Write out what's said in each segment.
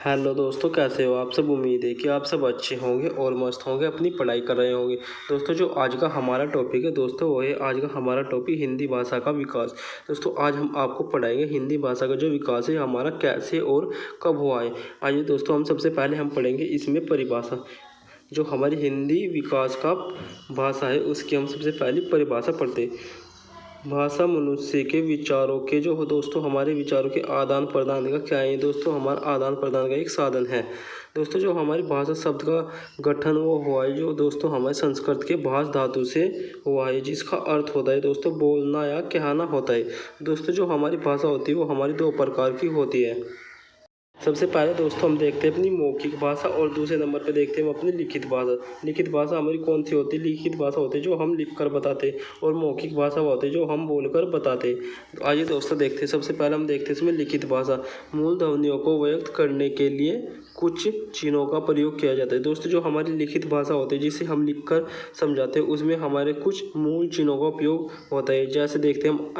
Hello दोस्तों, कैसे हो आप सब। उम्मीद है कि आप सब अच्छे होंगे और मस्त होंगे, अपनी पढ़ाई कर रहे होंगे। दोस्तों, जो आज का हमारा टॉपिक है दोस्तों, वो है आज का हमारा टॉपिक हिंदी भाषा का विकास। दोस्तों, आज हम आपको पढ़ाएंगे हिंदी भाषा का जो विकास है हमारा कैसे और कब हुआ है। आइए दोस्तों, हम सबसे पहले हम पढ़ेंगे इसमें परिभाषा। जो हमारी हिंदी विकास का भाषा है उसकी हम सबसे पहली परिभाषा पढ़ते हैं। भाषा मनुष्य के विचारों के जो हो दोस्तों, हमारे विचारों के आदान प्रदान का क्या है दोस्तों, हमारा आदान प्रदान का एक साधन है। दोस्तों, जो हमारी भाषा शब्द का गठन वो हुआ है जो दोस्तों हमारे संस्कृत के भाष धातु से हुआ है, जिसका अर्थ होता है दोस्तों बोलना या कहना होता है। दोस्तों, जो हमारी भाषा होती है वो हमारी दो प्रकार की होती है। सबसे पहले दोस्तों हम देखते हैं अपनी मौखिक भाषा और दूसरे नंबर पे देखते हैं हम अपनी लिखित भाषा। लिखित भाषा हमारी कौन सी होती है। लिखित भाषा होती है जो हम लिख कर बताते और मौखिक भाषा होती है जो हम बोलकर बताते। तो आइए दोस्तों देखते हैं। सबसे पहले हम देखते हैं इसमें लिखित भाषा। मूल ध्वनियों को व्यक्त करने के लिए कुछ चिन्हों का प्रयोग किया जाता है। दोस्तों, जो हमारी लिखित भाषा होती है जिसे हम लिख कर समझाते हैं उसमें हमारे कुछ मूल चिन्हों का उपयोग होता है। जैसे देखते हैं हम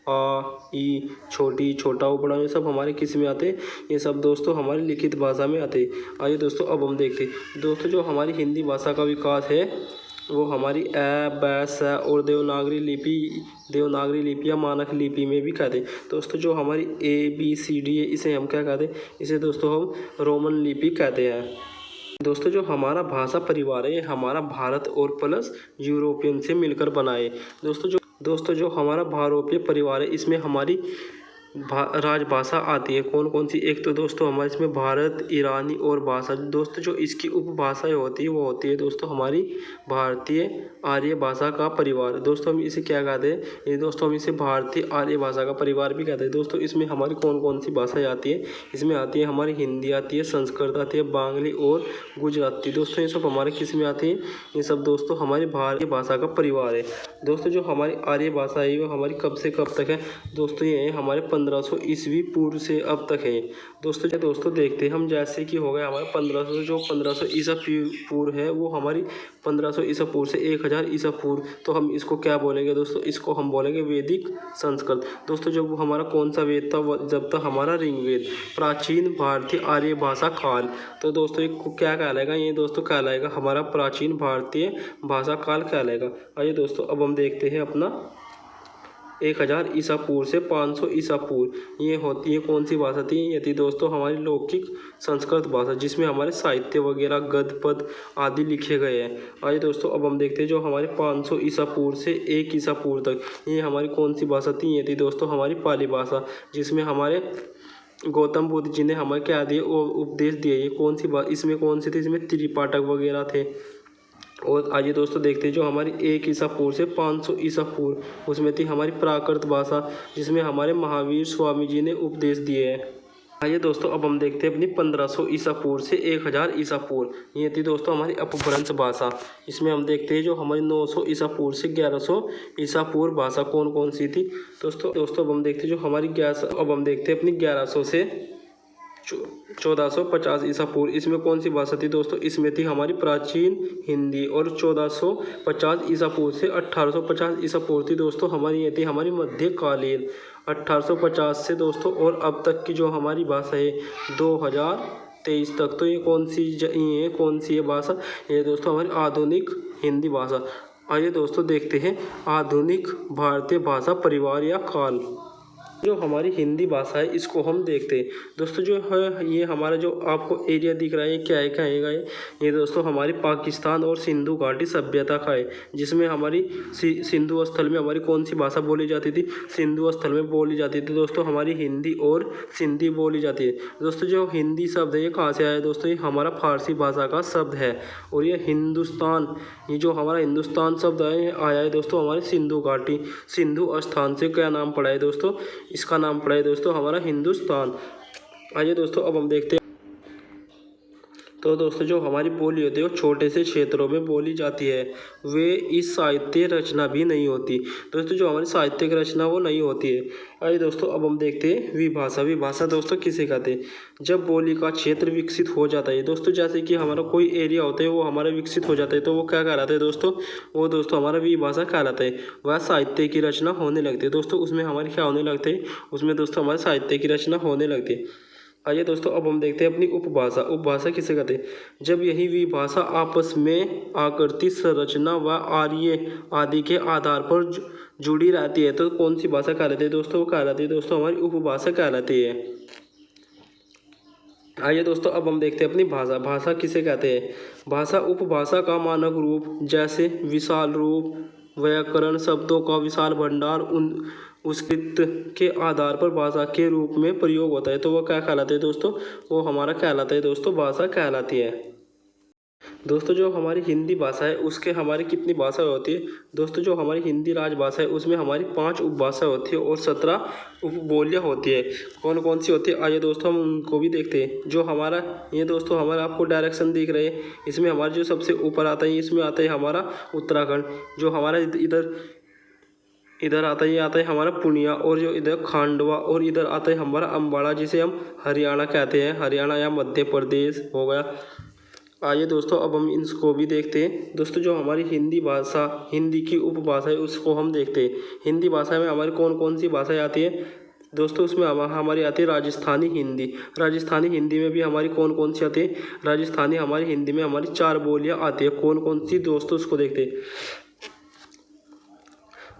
आ, ई, छोटी, छोटा, बड़ा, ये सब हमारे किस में आते हैं। ये सब दोस्तों हमारी लिखित भाषा में आते हैं। आइए दोस्तों अब हम देखते हैं। दोस्तों, जो हमारी हिंदी भाषा का विकास है वो हमारी ए, ब, स और देवनागरी लिपि या मानक लिपि में भी कहते हैं। दोस्तों, जो हमारी ABCD है इसे हम क्या कहते हैं, इसे दोस्तों हम रोमन लिपि कहते हैं। दोस्तों, जो हमारा भाषा परिवार है ये हमारा भारत और प्लस यूरोपियन से मिलकर बना है। दोस्तों जो हमारा भारोपीय परिवार है इसमें हमारी राजभाषा आती है। कौन कौन सी। एक तो दोस्तों हमारे इसमें भारत, ईरानी और भाषा। दोस्तों, जो इसकी उपभाषाएं होती है वो होती है दोस्तों हमारी भारतीय आर्य भाषा का परिवार। दोस्तों हम इसे क्या कहते हैं, ये दोस्तों हम इसे भारतीय आर्य भाषा का परिवार भी कहते हैं। दोस्तों, इसमें हमारी कौन कौन सी भाषाएं आती है। इसमें आती है हमारी हिंदी आती है, संस्कृत आती है, बांग्ली और गुजराती। दोस्तों ये सब हमारे किस में आती है, ये सब दोस्तों हमारी भारतीय भाषा का परिवार है। दोस्तों, जो हमारी आर्य भाषा है वो हमारी कब से कब तक है। दोस्तों ये हमारे 1500 ईस्वी पूर्व से अब तक है। दोस्तों देखते हैं हम। जैसे कि हो गया हमारा 1500 ईसा पूर्व है वो हमारी 1500 ईसा पूर्व से 1000 ईसा पूर्व। तो हम इसको क्या बोलेंगे दोस्तों, इसको हम बोलेंगे वैदिक संस्कृत। दोस्तों, जब हमारा कौन सा वेद था, जब तक हमारा ऋग्वेद, प्राचीन भारतीय आर्य भाषा काल। तो दोस्तों ये क्या कहलाएगा, ये दोस्तों कहलाएगा हमारा प्राचीन भारतीय भाषा काल कहलाएगा। आइए दोस्तों अब हम देखते हैं अपना 1000 ईसा पूर्व से 500 ईसा पूर्व। ये होती है कौन सी भाषा थी, ये थी दोस्तों हमारी लौकिक संस्कृत भाषा, जिसमें हमारे साहित्य वगैरह गद्य पद आदि लिखे गए हैं। आइए दोस्तों अब हम देखते हैं जो हमारे 500 ईसा पूर्व से 1 ईसा पूर्व तक ये हमारी कौन सी भाषा थी। ये थी दोस्तों हमारी पाली भाषा, जिसमें हमारे गौतम बुद्ध जी ने हमें क्या दिए, उपदेश दिए। ये कौन सी इसमें कौन सी थी, इसमें त्रिपाठक वगैरह थे। और आइए दोस्तों देखते हैं जो हमारी 1 ईसा पूर्व से 500 ईसा पूर्व, उसमें थी हमारी प्राकृत भाषा, जिसमें हमारे महावीर स्वामी जी ने उपदेश दिए हैं। आइए दोस्तों अब हम देखते हैं अपनी 1500 ईसा पूर्व से 1000 ईसा पूर्व। ये थी दोस्तों हमारी अपभ्रंश भाषा। इसमें हम देखते हैं जो हमारी 900 ईसा पूर्व से 1100 ईसा पूर्व भाषा कौन कौन सी थी। दोस्तों अब हम देखते हैं जो हमारी अब हम देखते हैं अपनी 1100 से 1450 ईसा पूर्व। इसमें कौन सी भाषा थी दोस्तों, इसमें थी हमारी प्राचीन हिंदी। और 1450 ईसा पूर्व से 1850 ईसा पूर्व थी दोस्तों हमारी, ये थी हमारी मध्यकालीन। 1850 से दोस्तों और अब तक की जो हमारी भाषा है 2023 तक, तो ये कौन सी है भाषा, ये दोस्तों हमारी आधुनिक हिंदी भाषा। आइए दोस्तों देखते हैं आधुनिक भारतीय भाषा परिवार या काल। जो हमारी हिंदी भाषा है इसको हम देखते हैं। दोस्तों जो है ये हमारा जो आपको एरिया दिख रहा है ये क्या है, कहेगा ये दोस्तों हमारी पाकिस्तान और सिंधु घाटी सभ्यता का है, जिसमें हमारी सिंधु स्थल में हमारी कौन सी भाषा बोली जाती थी, सिंधु स्थल में बोली जाती थी दोस्तों हमारी हिंदी और सिंधी बोली जाती है। दोस्तों जो हिंदी शब्द है ये कहाँ से आया है दोस्तों, ये हमारा फारसी भाषा का शब्द है। और ये हिंदुस्तान, ये जो हमारा हिंदुस्तान शब्द है आया है दोस्तों हमारे सिंधु घाटी, सिंधु स्थान से क्या नाम पड़ा है दोस्तों, इसका नाम पड़ा है दोस्तों हमारा हिंदुस्तान। आइए दोस्तों अब हम देखते हैं। तो दोस्तों जो हमारी बोली होती है वो छोटे से क्षेत्रों में बोली जाती है, वे इस साहित्य रचना भी नहीं होती। दोस्तों जो हमारी साहित्यिक रचना वो नहीं होती है। आइए दोस्तों अब हम देखते हैं विभाषा। विभाषा दोस्तों किसे कहते हैं, जब बोली का क्षेत्र विकसित हो जाता है। दोस्तों जैसे कि हमारा कोई एरिया होता है वो हमारा विकसित हो जाता है तो वो क्या कहलाता है दोस्तों, वो दोस्तों हमारा विभाषा कहलाता है। वह साहित्य की रचना होने लगती है। दोस्तों उसमें हमारी क्या होने लगते हैं, उसमें दोस्तों हमारे साहित्य की रचना होने लगती है। आइए दोस्तों, अब हम देखते हैं अपनी उपभाषा। उपभाषा किसे कहते हैं? जब यही विभाषा आपस में आकृति, संरचना व आर्य आदि के आधार पर जुड़ी रहती है तो कौन सी भाषा कहलाती है दोस्तों? वो कहलाती है दोस्तों हमारी उपभाषा कहलाती है। आइए दोस्तों, अब हम देखते हैं अपनी भाषा। भाषा किसे कहते हैं? भाषा उपभाषा का मानक रूप, जैसे विशाल रूप, व्याकरण, शब्दों का विशाल भंडार, उसकृत के आधार पर भाषा के रूप में प्रयोग होता है। तो वो क्या कहलाते हैं दोस्तों? वो हमारा कहलाता है दोस्तों भाषा कहलाती है। दोस्तों जो हमारी हिंदी भाषा है उसके हमारी कितनी भाषा होती है? दोस्तों जो हमारी हिंदी राजभाषा है उसमें हमारी 5 उपभाषा होती है और 17 उपबोलियाँ होती है। कौन कौन सी होती है? आइए दोस्तों हम उनको भी देखते हैं। जो हमारा ये दोस्तों हमारा आपको डायरेक्शन दिख रहे हैं, इसमें हमारे जो सबसे ऊपर आता है इसमें आता है हमारा उत्तराखंड। जो हमारा इधर आता है, ये आता है हमारा पूर्णिया, और जो इधर खांडवा, और इधर आता है हमारा अम्बाड़ा जिसे हम हरियाणा कहते हैं। हरियाणा या मध्य प्रदेश हो गया। आइए दोस्तों अब हम इसको भी देखते हैं। दोस्तों जो हमारी हिंदी भाषा, हिंदी की उपभाषा है उसको हम देखते हैं। हिंदी भाषा में हमारी कौन कौन सी भाषाएं आती है दोस्तों? उसमें हमारी आती है राजस्थानी हिंदी। राजस्थानी हिंदी में भी हमारी कौन कौन सी आती है? राजस्थानी हमारी हिंदी में हमारी 4 बोलियाँ आती है। कौन कौन सी दोस्तों उसको देखते हैं।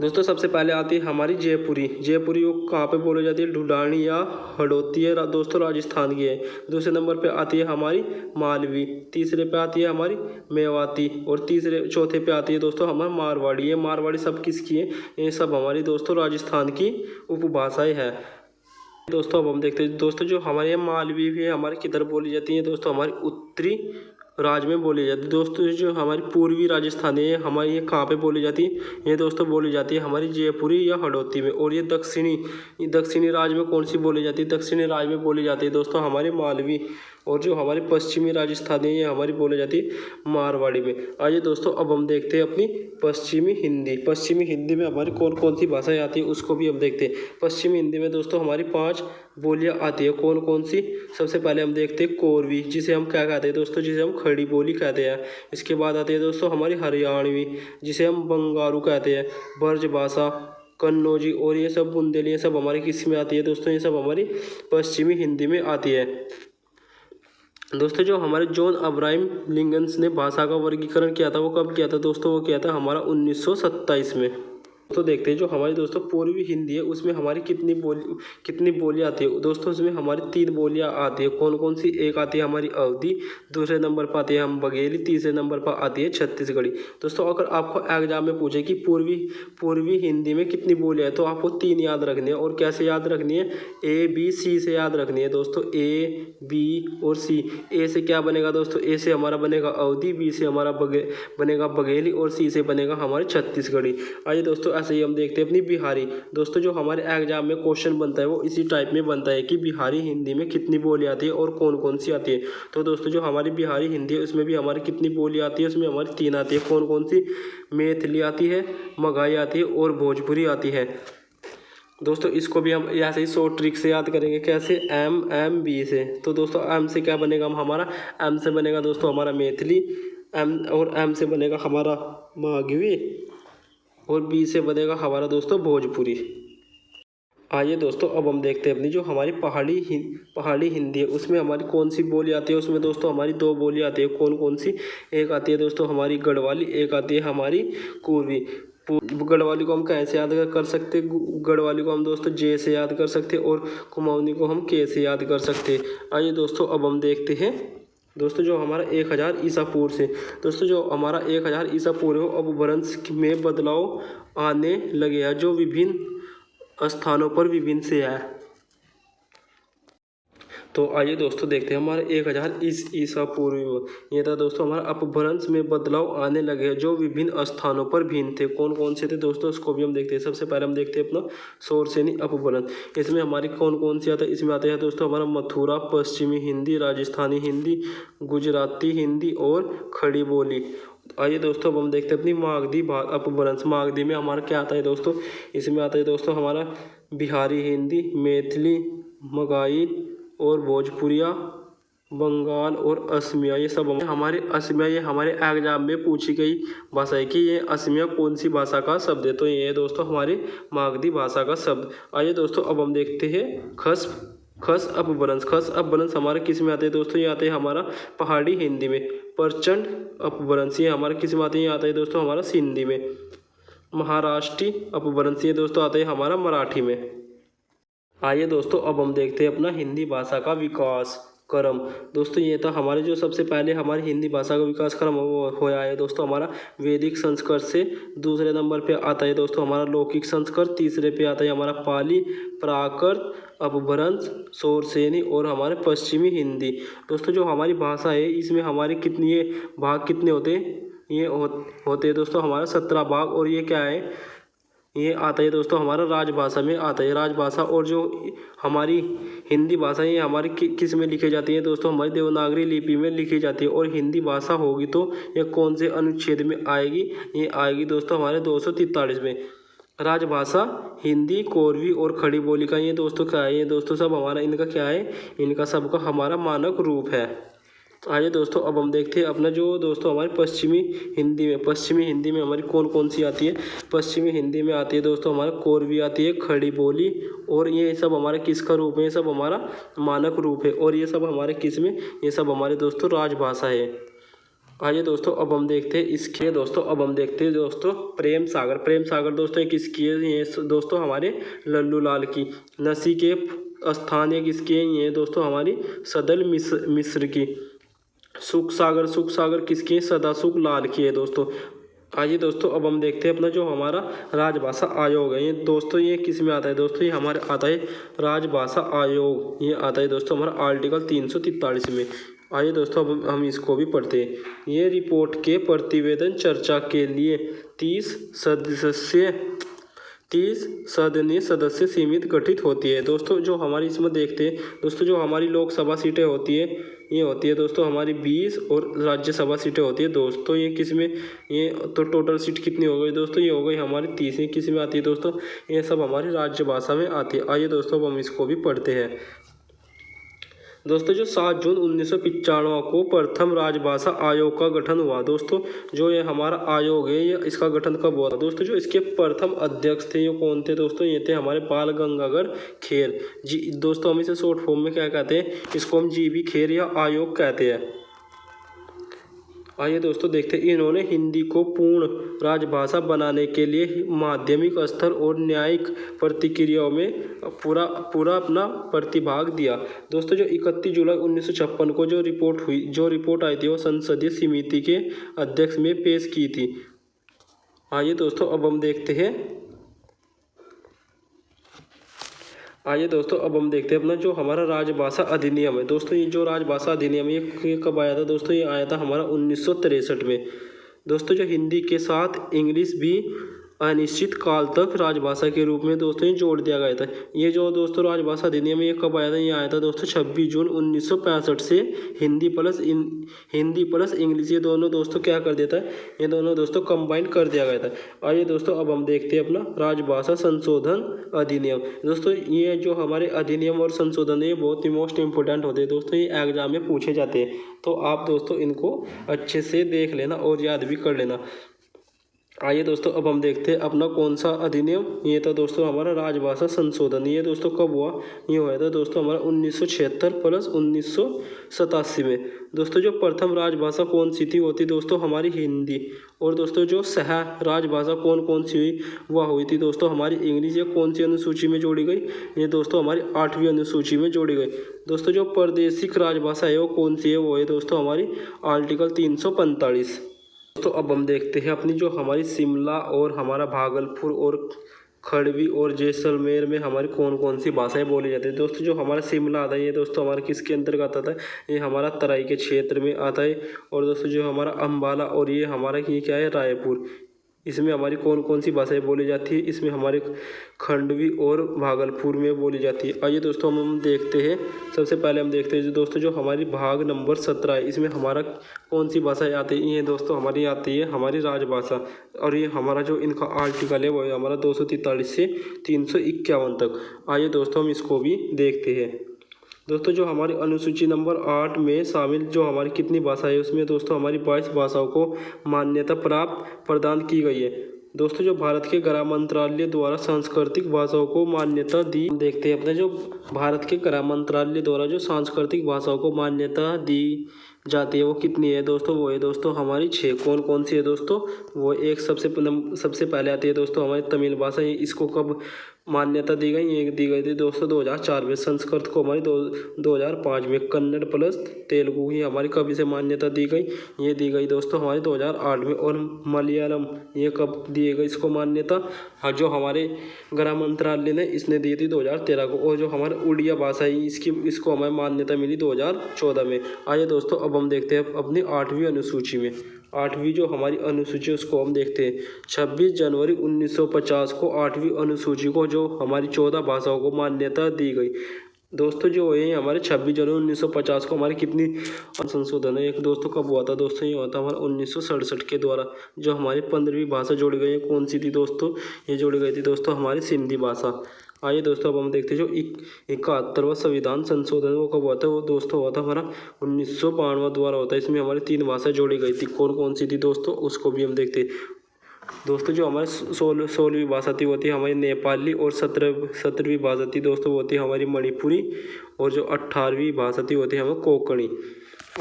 दोस्तों सबसे पहले आती है हमारी जयपुरी। जयपुरी वो कहाँ पे बोली जाती है? ढूंढानी या हड़ौती है दोस्तों, राजस्थान की है। दूसरे नंबर पे आती है हमारी मालवी। तीसरे पे आती है हमारी मेवाती, और चौथे पे आती है दोस्तों हमारी मारवाड़ी। ये मारवाड़ी सब किसकी है? ये सब हमारी दोस्तों राजस्थान की उपभाषाएं है। दोस्तों अब हम देखते हैं दोस्तों जो हमारे मालवी भी हमारे किधर बोली जाती है दोस्तों? हमारी उत्तरी राज्य में बोली जाती है। दोस्तों जो हमारी पूर्वी राजस्थानी है हमारी, ये कहाँ पे बोली जाती है? ये दोस्तों बोली जाती है हमारी जयपुरी या हड़ौती में। और ये दक्षिणी राज्य में कौन सी बोली जाती है? दक्षिणी राज्य में बोली जाती है दोस्तों हमारी मालवी। और जो हमारी पश्चिमी राजस्थानी है ये हमारी बोली जाती है मारवाड़ी में। आइए दोस्तों अब हम देखते हैं अपनी पश्चिमी हिंदी। पश्चिमी हिंदी में हमारी कौन कौन सी भाषाएं आती है उसको भी हम देखते हैं। पश्चिमी हिंदी में दोस्तों हमारी 5 बोलियां आती है। कौन कौन सी? सबसे पहले हम देखते हैं कोरवी, जिसे हम क्या कहते हैं दोस्तों? जिसे हम खड़ी बोली कहते हैं। इसके बाद आती है दोस्तों हमारी हरियाणवी, जिसे हम बंगारू कहते हैं। ब्रजभाषा, कन्नौजी, और ये सब बुंदेली, ये सब हमारी किस में आती है दोस्तों? ये सब हमारी पश्चिमी हिंदी में आती है। दोस्तों जो हमारे जॉन अब्राहम लिंकन ने भाषा का वर्गीकरण किया था वो कब किया था दोस्तों? वो किया था हमारा 1927 में। तो देखते हैं जो हमारी दोस्तों पूर्वी हिंदी है उसमें हमारी कितनी बोलियाँ आती है दोस्तों? उसमें हमारी 3 बोलियाँ आती है। कौन कौन सी? एक आती है हमारी अवधी, दूसरे नंबर पर आती है हम बघेली, तीसरे नंबर पर आती है छत्तीसगढ़ी। दोस्तों अगर आपको एग्जाम में पूछे कि पूर्वी हिंदी में कितनी बोलियाँ है तो आपको 3 याद रखनी है। और कैसे याद रखनी है? ABC से याद रखनी है दोस्तों। A, B और C। ए से क्या बनेगा दोस्तों? ए से हमारा बनेगा अवधी, बी से हमारा बनेगा बघेली, और सी से बनेगा हमारी छत्तीसगढ़ी। आइए दोस्तों ऐसे ही हम देखते हैं अपनी बिहारी। दोस्तों जो हमारे एग्जाम में क्वेश्चन बनता है वो इसी टाइप में बनता है कि बिहारी हिंदी में कितनी बोली आती है और कौन कौन सी आती है। तो दोस्तों जो हमारी बिहारी हिंदी है उसमें भी हमारी कितनी बोली आती है? उसमें हमारी 3 आती है। कौन कौन सी? मैथिली आती है, मगही आती है और भोजपुरी आती है। दोस्तों इसको भी हम ऐसे ही शॉर्ट ट्रिक से याद करेंगे। कैसे? MB से। तो दोस्तों M से क्या बनेगा? हमारा M से बनेगा दोस्तों हमारा मैथिली, और M से बनेगा हमारा मगही, और B से बनेगा हमारा दोस्तों भोजपुरी। आइए दोस्तों अब हम देखते हैं अपनी जो हमारी पहाड़ी हिंदी है उसमें हमारी कौन सी बोली आती है? उसमें दोस्तों हमारी 2 बोली आती है। कौन कौन सी? एक आती है दोस्तों हमारी गढ़वाली, एक आती है हमारी कुर्मी। गढ़वाली को हम कैसे याद कर सकते? गढ़वाली को हम दोस्तों J से याद कर सकते, और कुमाऊनी को हम K से याद कर सकते। आइए दोस्तों अब हम देखते हैं दोस्तों जो हमारा 1000 ईसा पूर्व से। दोस्तों जो हमारा 1000 ईसा पूर्व अब वंश में बदलाव आने लगे हैं जो विभिन्न स्थानों पर विभिन्न से है। तो आइए दोस्तों देखते हैं हमारे 1000 ईसा पूर्व ये था दोस्तों हमारा अपभ्रंश में बदलाव आने लगे हैं जो विभिन्न स्थानों पर भिन्न थे। कौन कौन से थे दोस्तों? उसको भी हम देखते हैं। सबसे पहले हम देखते हैं अपना शौरसेनी अपभ्रंश। इसमें हमारी कौन कौन सी आता है? इसमें आते हैं दोस्तों हमारा मथुरा, पश्चिमी हिंदी, राजस्थानी हिंदी, गुजराती हिंदी और खड़ी बोली। आइए दोस्तों अब हम देखते हैं अपनी मागधी अपभ्रंश। मागधी में हमारा क्या आता है दोस्तों? इसमें आता है दोस्तों हमारा बिहारी हिंदी, मैथिली, मगही और भोजपुरिया, बंगाल और असमिया। ये सब हमारे असमिया, ये हमारे एग्जाम में पूछी गई भाषा है कि ये असमिया कौन सी भाषा का शब्द है? तो ये है दोस्तों हमारे मागधी भाषा का शब्द। आइए दोस्तों अब हम देखते हैं खस्प। खस अपभ्रंश, खस अपभ्रंश हमारे किस में आते हैं दोस्तों, ये आते हैं हमारा पहाड़ी हिंदी में। प्रचंड अपभ्रंश ये हमारे किस में आते हैं, ये आता है दोस्तों हमारा सिंधी में। महाराष्ट्री अपभ्रंश ये दोस्तों आता है हमारा मराठी में। आइए दोस्तों अब हम देखते हैं अपना हिंदी भाषा का विकास क्रम। दोस्तों ये था हमारे जो सबसे पहले हमारी हिंदी भाषा का विकास क्रम होया है दोस्तों हमारा वैदिक संस्कृत से। दूसरे नंबर पे आता है दोस्तों हमारा लौकिक संस्कृत। तीसरे पे आता है हमारा पाली, प्राकृत, अपभ्रंश, शौरसेनी और हमारे पश्चिमी हिंदी। दोस्तों जो हमारी भाषा है इसमें हमारे कितनी ये भाग कितने होते हैं, ये होते हैं दोस्तों हमारा 17 भाग। और ये क्या है, ये आता है दोस्तों हमारा राजभाषा में आता है राजभाषा। और जो हमारी हिंदी भाषा ये हमारी किस में लिखी जाती है दोस्तों, हमारी देवनागरी लिपि में लिखी जाती है। और हिंदी भाषा होगी तो ये कौन से अनुच्छेद में आएगी, ये आएगी दोस्तों हमारे 243 में। राजभाषा हिंदी, कोरवी और खड़ी बोली का ये दोस्तों क्या है, ये दोस्तों सब हमारा इनका क्या है, इनका सबका हमारा मानक रूप है। आइए दोस्तों अब हम देखते हैं अपना जो दोस्तों हमारी पश्चिमी हिंदी में हमारी कौन कौन सी आती है। पश्चिमी हिंदी में आती है दोस्तों हमारा कोरवी आती है, खड़ी बोली, और ये सब हमारे किसका रूप है, ये सब हमारा मानक रूप है। और ये सब हमारे किस में, ये सब हमारे दोस्तों राजभाषा है। आइए दोस्तों अब हम देखते हैं इसके दोस्तों अब हम देखते हैं दोस्तों प्रेम सागर दोस्तों किसकी है, ये दोस्तों हमारे लल्लू लाल की। नसी के स्थान ये किसकी है, ये दोस्तों हमारी सदल मिस्र की। सुख सागर किसकी है, सदासुख लाल की है दोस्तों। आइए दोस्तों अब हम देखते हैं अपना जो हमारा राजभाषा आयोग है, ये दोस्तों ये किस में आता है दोस्तों, ये हमारे आता है राजभाषा आयोग, ये आता है दोस्तों हमारा आर्टिकल 343 में। आइए दोस्तों अब हम इसको भी पढ़ते हैं। ये रिपोर्ट के प्रतिवेदन चर्चा के लिए 30 सदनीय सदस्य सीमित गठित होती है। दोस्तों जो हमारी इसमें देखते हैं दोस्तों, जो हमारी लोकसभा सीटें होती है ये होती है दोस्तों हमारी 20 और राज्यसभा सीटें होती है दोस्तों। ये किस में, ये तो टोटल सीट कितनी हो गई दोस्तों, ये हो गई हमारी 30। ये किस में आती है दोस्तों, ये सब हमारी राज्य भाषा में आती है। आइए दोस्तों अब हम इसको भी पढ़ते हैं। दोस्तों जो 7 जून 1995 को प्रथम राजभाषा आयोग का गठन हुआ। दोस्तों जो ये हमारा आयोग है ये इसका गठन कब हुआ था दोस्तों, जो इसके प्रथम अध्यक्ष थे ये कौन थे दोस्तों, ये थे हमारे बाल गंगाधर खेर जी। दोस्तों हम इसे शॉर्ट फॉर्म में क्या कहते हैं, इसको हम GB खेर या आयोग कहते हैं। आइए दोस्तों देखते हैं, इन्होंने हिंदी को पूर्ण राजभाषा बनाने के लिए माध्यमिक स्तर और न्यायिक प्रतिक्रियाओं में पूरा अपना प्रतिभाग दिया। दोस्तों जो 31 जुलाई 1956 को जो रिपोर्ट आई थी वो संसदीय समिति के अध्यक्ष में पेश की थी। आइए दोस्तों अब हम देखते हैं अब हम देखते हैं अपना जो हमारा राजभाषा अधिनियम है। दोस्तों ये जो राजभाषा अधिनियम है ये कब आया था दोस्तों, ये आया था हमारा 1963 में। दोस्तों जो हिंदी के साथ इंग्लिश भी अनिश्चित काल तक राजभाषा के रूप में दोस्तों ये जोड़ दिया गया था। ये जो दोस्तों राजभाषा अधिनियम ये कब आया था, ये आया था दोस्तों 26 जून 1965 से। हिंदी प्लस इंग्लिश ये दोनों दोस्तों क्या कर देता है, ये दोनों दोस्तों कंबाइन कर दिया गया था। आइए दोस्तों अब हम देखते हैं अपना राजभाषा संशोधन अधिनियम। दोस्तों ये जो हमारे अधिनियम और संशोधन है ये बहुत ही मोस्ट इंपॉर्टेंट होते हैं दोस्तों, ये एग्जाम में पूछे जाते हैं, तो आप दोस्तों इनको अच्छे से देख लेना और याद भी कर लेना। आइए दोस्तों अब हम देखते हैं अपना कौन सा अधिनियम, ये था दोस्तों हमारा राजभाषा संशोधन। ये दोस्तों कब हुआ, ये हुआ था दोस्तों हमारा 1976 प्लस 1987 में। दोस्तों जो प्रथम राजभाषा कौन सी थी, वो थी दोस्तों हमारी हिंदी। और दोस्तों जो सह राजभाषा कौन सी हुई, वह हुई थी दोस्तों हमारी इंग्लिश। ये कौन सी अनुसूची में जोड़ी गई, ये दोस्तों हमारी 8वीं अनुसूची में जोड़ी गई। दोस्तों जो प्रादेशिक राजभाषा है वो कौन सी है, वो है दोस्तों हमारी आर्टिकल 345। तो अब हम देखते हैं अपनी जो हमारी शिमला और हमारा भागलपुर और खड़वी और जैसलमेर में हमारी कौन कौन सी भाषाएं बोली जाती है। दोस्तों जो हमारा शिमला आता है ये दोस्तों हमारे किसके अंतर्गत आता है, ये हमारा तराई के क्षेत्र में आता है। और दोस्तों जो हमारा अम्बाला और ये हमारा ये क्या है रायपुर, इसमें हमारी कौन कौन सी भाषाएं बोली जाती है, इसमें हमारे खंडवी और भागलपुर में बोली जाती है। आइए दोस्तों हम देखते हैं, सबसे पहले हम देखते हैं दोस्तों जो हमारी भाग नंबर 17 है, इसमें हमारा कौन सी भाषाएं आती है, ये दोस्तों हमारी आती है हमारी राजभाषा। और ये हमारा जो इनका आर्टिकल है वो है हमारा 243 से 351 तक। आइए दोस्तों हम इसको भी देखते हैं। दोस्तों जो हमारी अनुसूची नंबर 8 में शामिल जो हमारी कितनी भाषा है, उसमें दोस्तों हमारी 22 भाषाओं को मान्यता प्रदान की गई है। दोस्तों जो भारत के गृह मंत्रालय द्वारा सांस्कृतिक भाषाओं को मान्यता दी, देखते हैं अपने जो भारत के गृह मंत्रालय द्वारा जो सांस्कृतिक भाषाओं को मान्यता दी जाती है वो कितनी है दोस्तों? वो है दोस्तों हमारी 6। कौन कौन सी है दोस्तों? वो एक सबसे पहले आती है दोस्तों हमारी तमिल भाषा। इसको कब मान्यता दी गई? ये दी गई थी दोस्तों 2004 में। संस्कृत को हमारी 2005 में। कन्नड़ प्लस तेलुगु ही हमारी कब इसे मान्यता दी गई? ये दी गई दोस्तों हमारी 2008 में। और मलयालम ये कब दी गई इसको मान्यता? हाँ, जो हमारे गृह मंत्रालय ने इसने दी थी 2013 को। और जो हमारा उड़िया भाषा है इसको हमें मान्यता मिली 2014 में। आइए दोस्तों अब हम देखते हैं अपनी 8वीं अनुसूची में। 8वीं जो हमारी अनुसूची उसको हम देखते हैं। 26 जनवरी 1950 को 8वीं अनुसूची को जो हमारी 14 भाषाओं को मान्यता दी गई। दोस्तों जो है हमारे 26 जनवरी 1950 को हमारी कितनी संशोधन है? एक दोस्तों कब हुआ था दोस्तों? ये हुआ था हमारा 1967 के द्वारा। जो हमारी 15वीं भाषा जोड़ी गई है कौन सी थी दोस्तों? ये जोड़ी गई थी दोस्तों हमारी सिंधी भाषा। आइए दोस्तों अब हम देखते हैं जो 71वां संविधान संशोधन वो कब हुआ था? वो दोस्तों हुआ था हमारा 1992 द्वारा होता है। इसमें हमारी 3 भाषाएं जोड़ी गई थी। कौन कौन सी थी दोस्तों? उसको भी हम देखते हैं। दोस्तों जो हमारे 16वीं भाषा थी वो थी हमारी नेपाली। और 17वीं भाषा थी दोस्तों वो थी हमारी मणिपुरी। और जो 18वीं भाषा थी वो थी हमारी कोंकणी।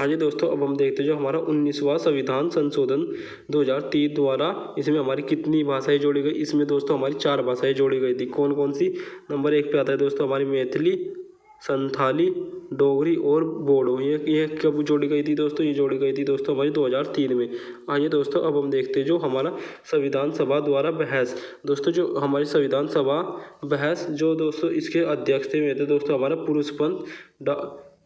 आइए दोस्तों अब हम देखते हैं जो हमारा 19वां संविधान संशोधन 2003 द्वारा इसमें हमारी कितनी भाषाएं जोड़ी गई? इसमें दोस्तों हमारी 4 भाषाएं जोड़ी गई थी। कौन कौन सी? नंबर 1 पे आता है दोस्तों हमारी मैथिली, संथाली, डोगरी और बोडो। ये कब जोड़ी गई थी दोस्तों? ये जोड़ी गई थी दोस्तों हमारी 2003 में। आइए दोस्तों अब हम देखते हैं जो हमारा संविधान सभा द्वारा बहस। दोस्तों जो हमारी संविधान सभा बहस जो दोस्तों इसके अध्यक्ष थे दोस्तों हमारा पुरुषोत्तम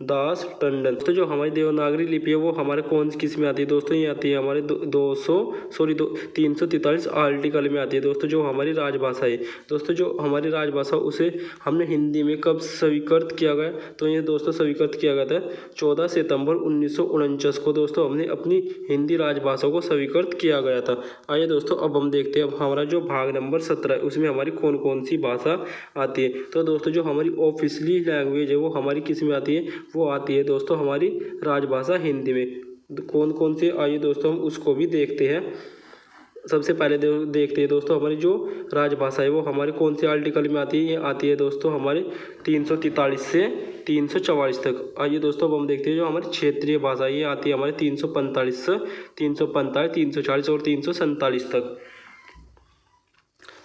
दास टंडन। तो जो हमारी देवनागरी लिपि है वो हमारे कौन किस में आती है दोस्तों? ये आती है हमारे 343 आर्टिकल में आती है दोस्तों। जो हमारी राजभाषा है दोस्तों, जो हमारी राजभाषा उसे हमने हिंदी में कब स्वीकृत किया गया? तो ये दोस्तों स्वीकृत किया गया था 14 सितंबर 1949 को दोस्तों हमने अपनी हिंदी राजभाषा को स्वीकृत किया गया था। आइए दोस्तों अब हम देखते हैं अब हमारा जो भाग नंबर 17 है उसमें हमारी कौन कौन सी भाषा आती है। तो दोस्तों जो हमारी ऑफिशियली लैंग्वेज है वो हमारी किस में आती है? वो आती है दोस्तों हमारी राजभाषा हिंदी में। कौन कौन से? आइए दोस्तों हम उसको भी देखते हैं। सबसे पहले देखते हैं दोस्तों हमारी जो राजभाषा है वो हमारे कौन से आर्टिकल में आती है? ये आती है दोस्तों हमारे 343 से 344 तक। आइए दोस्तों अब हम देखते हैं जो हमारी क्षेत्रीय भाषा ये आती है हमारे 345 से 345, 340 और 347 तक।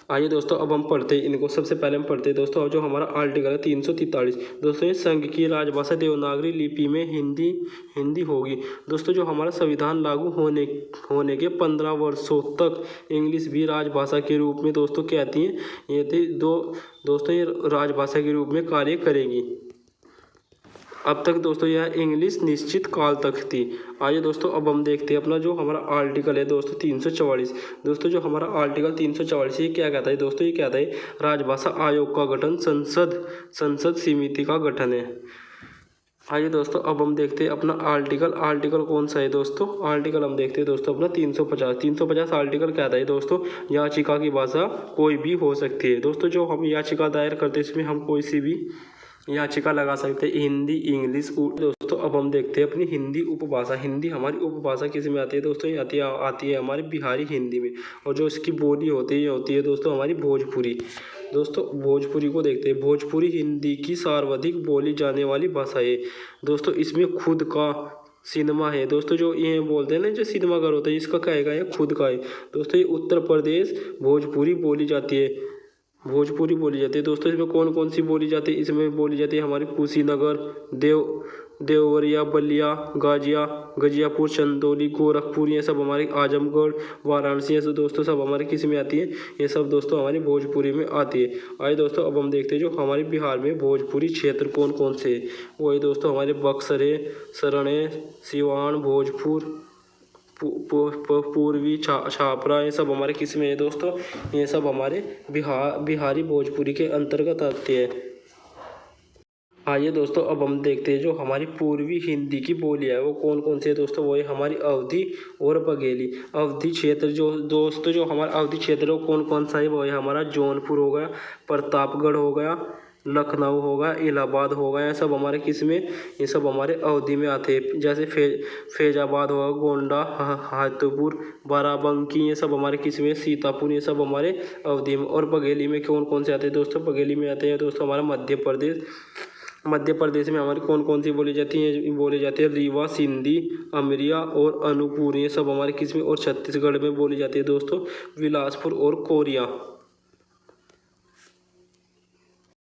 आइए दोस्तों अब हम पढ़ते हैं इनको। सबसे पहले हम पढ़ते हैं दोस्तों जो हमारा आर्टिकल है 343। दोस्तों ये संघ की राजभाषा देवनागरी लिपि में हिंदी होगी। दोस्तों जो हमारा संविधान लागू होने के 15 वर्षों तक इंग्लिश भी राजभाषा के रूप में दोस्तों क्या आती है? ये थी दोस्तों ये राजभाषा के रूप में कार्य करेगी। अब तक दोस्तों यह इंग्लिश निश्चित काल तक थी। आइए दोस्तों अब हम देखते हैं अपना जो हमारा आर्टिकल है दोस्तों 344। दोस्तों जो हमारा आर्टिकल 344 ये क्या कहता है दोस्तों? ये कहता है राजभाषा आयोग का गठन संसद समिति का गठन है। आइए दोस्तों अब हम देखते हैं अपना आर्टिकल कौन सा है दोस्तों? आर्टिकल हम देखते हैं दोस्तों अपना 350 आर्टिकल कहता है दोस्तों याचिका की भाषा कोई भी हो सकती है। दोस्तों जो हम याचिका दायर करते हैं इसमें हम कोई सी भी याचिका लगा सकते हैं, हिंदी, इंग्लिश, उर्दू। दोस्तों अब हम देखते हैं अपनी हिंदी उपभाषा। हिंदी हमारी उपभाषा किस में आती है दोस्तों? ये आती है हमारी बिहारी हिंदी में। और जो इसकी बोली होती है दोस्तों हमारी भोजपुरी। दोस्तों भोजपुरी को देखते हैं। भोजपुरी हिंदी की सर्वाधिक बोली जाने वाली भाषा है। दोस्तों इसमें खुद का सिनेमा है। दोस्तों जो ये बोलते हैं ना जो सिनेमा घर होता है इसका क्या है? खुद का है। दोस्तों ये उत्तर प्रदेश भोजपुरी बोली जाती है। दोस्तों इसमें कौन कौन सी बोली जाती है? इसमें बोली जाती है हमारी कुशीनगर, देवरिया, बलिया, गाजियापुर, चंदौली, गोरखपुर, ये सब हमारे आजमगढ़, वाराणसी, ये सब दोस्तों सब हमारे किस में आती है? ये सब दोस्तों हमारी भोजपुरी में आती है। आइए दोस्तों अब हम देखते हैं जो हमारे बिहार में भोजपुरी क्षेत्र कौन कौन से है। वो है दोस्तों हमारे बक्सर है, सरण है, सिवान, भोजपुर, पूर्वी छापरा, ये सब हमारे किस में है दोस्तों? ये सब हमारे बिहारी भोजपुरी के अंतर्गत आते हैं। आइए दोस्तों अब हम देखते हैं जो हमारी पूर्वी हिंदी की बोली है वो कौन कौन सी है दोस्तों? वो है हमारी अवधी और बघेली। अवधी क्षेत्र जो दोस्तों जो हमारा अवधी क्षेत्र है वो कौन कौन सा है? वो है हमारा जौनपुर हो गया, प्रतापगढ़ हो गया, लखनऊ होगा, इलाहाबाद होगा, ये सब हमारे किस में, ये सब हमारे अवधि में आते हैं। जैसे फैजाबाद होगा, गोंडा, हाथीपुर, बाराबंकी, ये सब हमारे किस में, सीतापुर, ये सब हमारे अवधि में। और बघेली में कौन कौन से आते हैं दोस्तों, बघेली में आते हैं दोस्तों हमारा मध्य प्रदेश में हमारी कौन कौन सी बोली जाती है, बोली जाती है रीवा, सिंधी, अमरिया और अनूपपुर, ये सब हमारे किस में। और छत्तीसगढ़ में बोली जाती है दोस्तों बिलासपुर और कोरिया।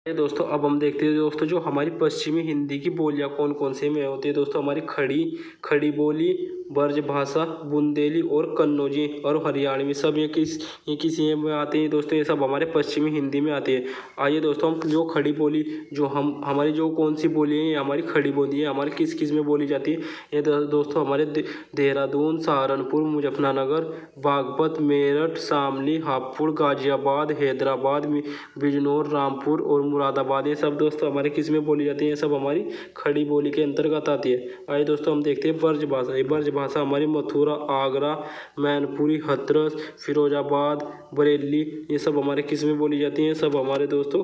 दोस्तों अब हम देखते हैं दोस्तों जो हमारी पश्चिमी हिंदी की बोलियां कौन कौन से में होती है दोस्तों, हमारी खड़ी बोली, ब्रजभाषा, बुंदेली और कन्नौजी और हरियाणवी, सब ये किसी में आते हैं दोस्तों, ये सब हमारे पश्चिमी हिंदी में आते हैं। आइए दोस्तों हम जो खड़ी बोली, जो हमारी जो कौन सी बोली है, ये हमारी खड़ी बोली है, हमारी किस किस में बोली जाती है। ये दोस्तों हमारे देहरादून, सहारनपुर, मुजफ्फरनगर, बागपत, मेरठ, शामली, हापुड़, गाजियाबाद, हैदराबाद, बिजनौर, रामपुर और मुरादाबाद, ये सब दोस्तों हमारे किस में बोली जाती है, ये सब हमारी खड़ी बोली के अंतर्गत आती है। आइए दोस्तों हम देखते हैं ब्रजभाषा। ये ब्रजभाषा हमारी मथुरा, आगरा, मैनपुरी, हाथरस, फिरोजाबाद, बरेली, ये सब हमारे किस में बोली जाती हैं, सब हमारे दोस्तों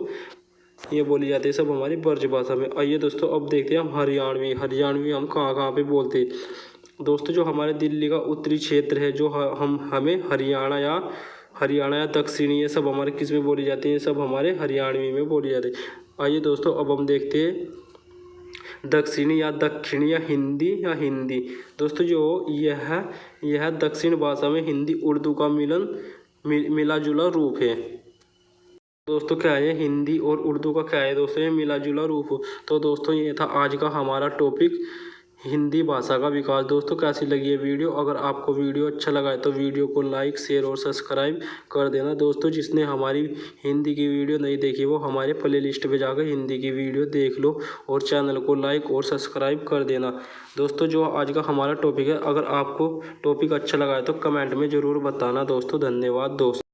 ये बोली जाती है सब हमारी ब्रजभाषा में। आइए दोस्तों अब देखते हैं हम हरियाणवी हम कहाँ कहाँ पे बोलते हैं दोस्तों। जो हमारे दिल्ली का उत्तरी क्षेत्र है, जो हमें हरियाणा या दक्षिणी, ये सब हमारे किस में बोली जाती है, सब हमारे हरियाणवी में बोली जाती है। आइए दोस्तों अब हम देखते हैं दक्षिणी या दक्षिणी या हिंदी दोस्तों। जो यह दक्षिण भाषा में हिंदी उर्दू का मिला जुला रूप है दोस्तों। क्या है हिंदी और उर्दू का, क्या है दोस्तों, ये मिला जुला रूप। तो दोस्तों ये था आज का हमारा टॉपिक, हिंदी भाषा का विकास। दोस्तों कैसी लगी है वीडियो, अगर आपको वीडियो अच्छा लगा है तो वीडियो को लाइक, शेयर और सब्सक्राइब कर देना दोस्तों। जिसने हमारी हिंदी की वीडियो नहीं देखी वो हमारे प्ले लिस्ट पे जाकर हिंदी की वीडियो देख लो और चैनल को लाइक और सब्सक्राइब कर देना दोस्तों। जो आज का हमारा टॉपिक है, अगर आपको टॉपिक अच्छा लगा है तो कमेंट में ज़रूर बताना दोस्तों। धन्यवाद दोस्तों।